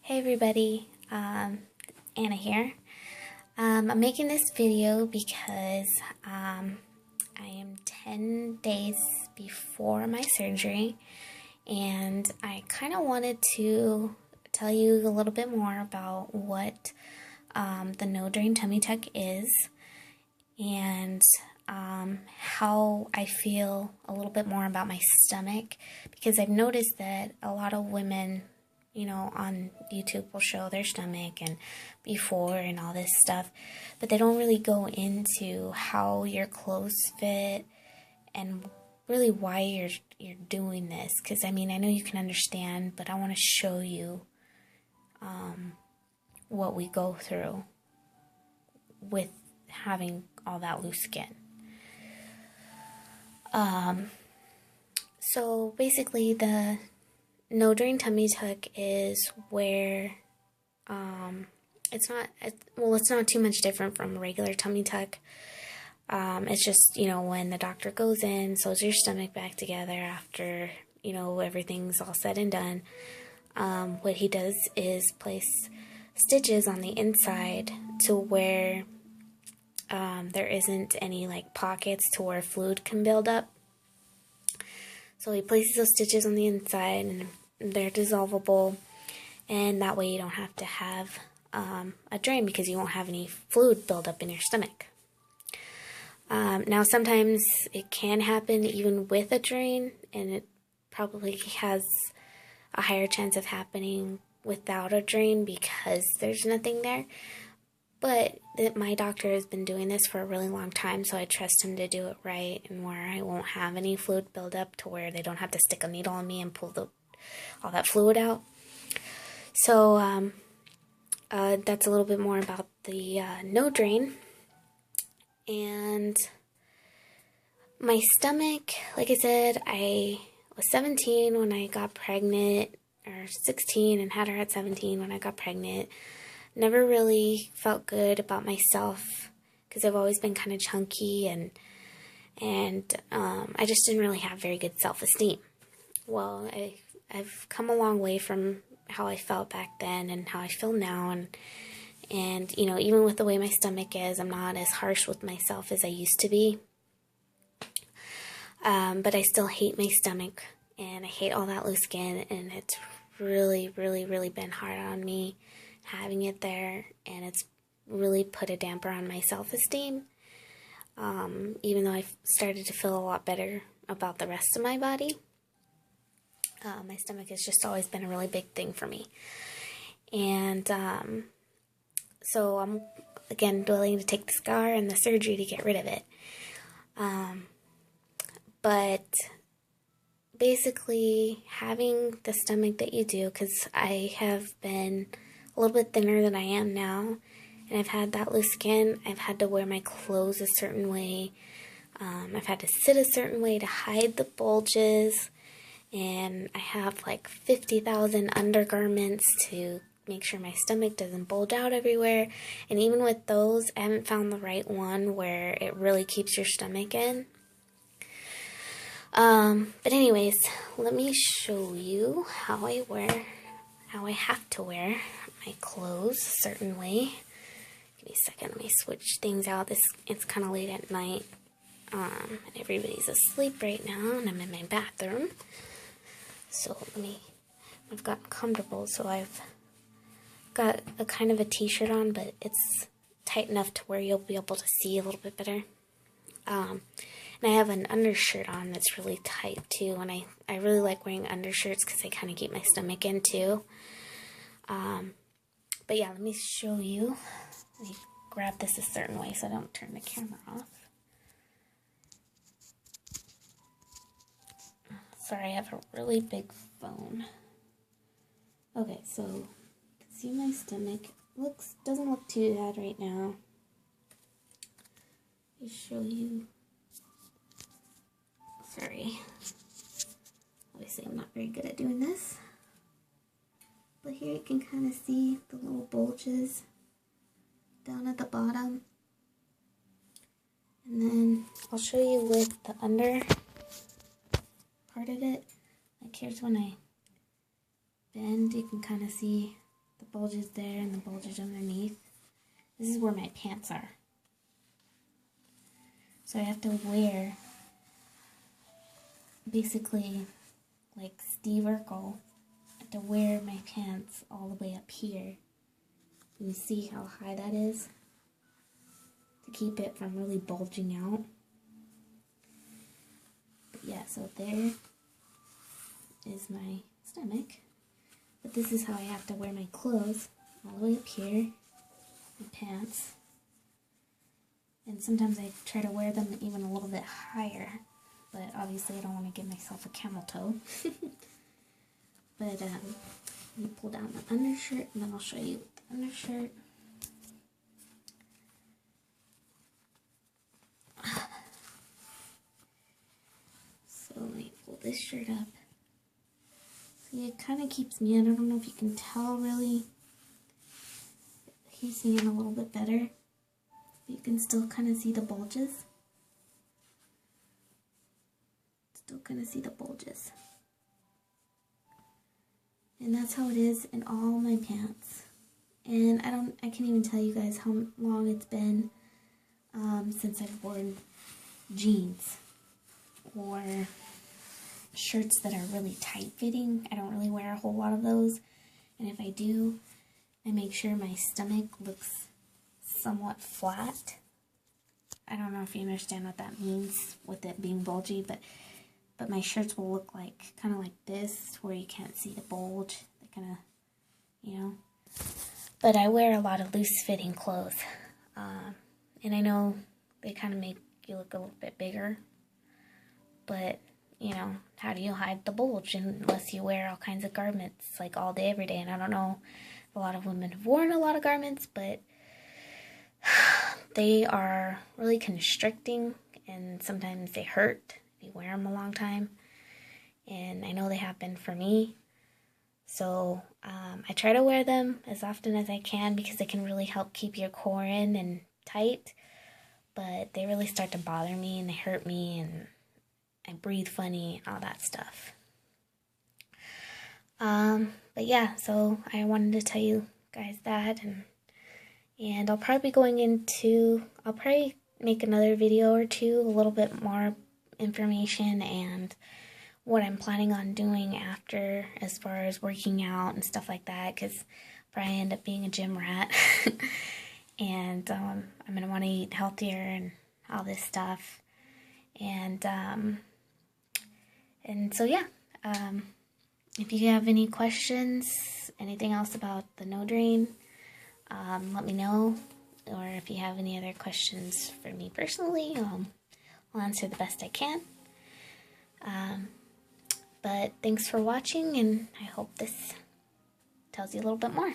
Hey everybody, Anna here. I'm making this video because I am 10 days before my surgery, and I kind of wanted to tell you a little bit more about what the No Drain Tummy Tuck is, and how I feel a little bit more about my stomach, because I've noticed that a lot of women, on YouTube will show their stomach and before and all this stuff, but they don't really go into how your clothes fit and really why you're doing this. Because I know you can understand, but I want to show you what we go through with having all that loose skin. So basically, the No Drain Tummy Tuck is where it's not too much different from a regular tummy tuck. It's just, when the doctor goes in, sews your stomach back together after, everything's all said and done. What he does is place stitches on the inside to where there isn't any pockets to where fluid can build up. So he places those stitches on the inside, and they're dissolvable, and that way you don't have to have a drain because you won't have any fluid build up in your stomach. Now sometimes it can happen even with a drain, and it probably has a higher chance of happening without a drain because there's nothing there. But my doctor has been doing this for a really long time, so I trust him to do it right, and where I won't have any fluid build up to where they don't have to stick a needle in me and pull all that fluid out. So that's a little bit more about the no drain. And my stomach, like I said, I was 17 when I got pregnant, or 16 and had her at 17 when I got pregnant. Never really felt good about myself because I've always been kind of chunky, and I just didn't really have very good self-esteem. Well, I've come a long way from how I felt back then and how I feel now, and even with the way my stomach is, I'm not as harsh with myself as I used to be. But I still hate my stomach, and I hate all that loose skin, and it's really, really, really been hard on me having it there, and it's really put a damper on my self-esteem, even though I've started to feel a lot better about the rest of my body. My stomach has just always been a really big thing for me, and so I'm again willing to take the scar and the surgery to get rid of it. But basically, having the stomach that you do, because I have been a little bit thinner than I am now, and I've had that loose skin. I've had to wear my clothes a certain way. I've had to sit a certain way to hide the bulges, and I have 50,000 undergarments to make sure my stomach doesn't bulge out everywhere. And even with those, I haven't found the right one where it really keeps your stomach in. But anyways, let me show you how I have to wear my clothes a certain way. Give me a second, let me switch things out. It's kind of late at night, and everybody's asleep right now, and I'm in my bathroom. So I've gotten comfortable, so I've got a kind of a t-shirt on, but it's tight enough to where you'll be able to see a little bit better. And I have an undershirt on that's really tight too, and I really like wearing undershirts because they kind of keep my stomach in too. But yeah, let me show you. Let me grab this a certain way so I don't turn the camera off. Sorry, I have a really big phone. Okay, so you can see my stomach. Doesn't look too bad right now. Let me show you. Sorry. Obviously, I'm not very good at doing this. But here you can kind of see the little bulges down at the bottom. And then I'll show you with the under part of it. Here's when I bend, you can kind of see bulges there and the bulges underneath. This is where my pants are. So I have to wear, basically, like Steve Urkel, I have to wear my pants all the way up here. You see how high that is? To keep it from really bulging out. But yeah, so there is my stomach. But this is how I have to wear my clothes, all the way up here, my pants. And sometimes I try to wear them even a little bit higher, but obviously I don't want to give myself a camel toe. But let me pull down the undershirt and then I'll show you the undershirt. So let me pull this shirt up. See, it kind of keeps me in. I don't know if you can tell really. It keeps me in a little bit better. You can still kind of see the bulges. Still kind of see the bulges. And that's how it is in all my pants. And I can't even tell you guys how long it's been since I've worn jeans or shirts that are really tight fitting. I don't really wear a whole lot of those. And if I do, I make sure my stomach looks somewhat flat. I don't know if you understand what that means with it being bulgy, but my shirts will look like kind of like this, where you can't see the bulge. They kind of, you know. But I wear a lot of loose fitting clothes, and I know they kind of make you look a little bit bigger. But you know, how do you hide the bulge unless you wear all kinds of garments like all day, every day? And I don't know if a lot of women have worn a lot of garments, but they are really constricting, and sometimes they hurt if you wear them a long time. And I know they have been for me. So I try to wear them as often as I can because they can really help keep your core in and tight. But they really start to bother me and they hurt me and I breathe funny and all that stuff. But yeah, so I wanted to tell you guys that, and I'll probably be I'll probably make another video or two, a little bit more information and what I'm planning on doing after as far as working out and stuff like that, because I'll probably end up being a gym rat. And I'm going to want to eat healthier and all this stuff. And so yeah, if you have any questions, anything else about the No Drain, let me know. Or if you have any other questions for me personally, I'll answer the best I can. But thanks for watching, and I hope this tells you a little bit more.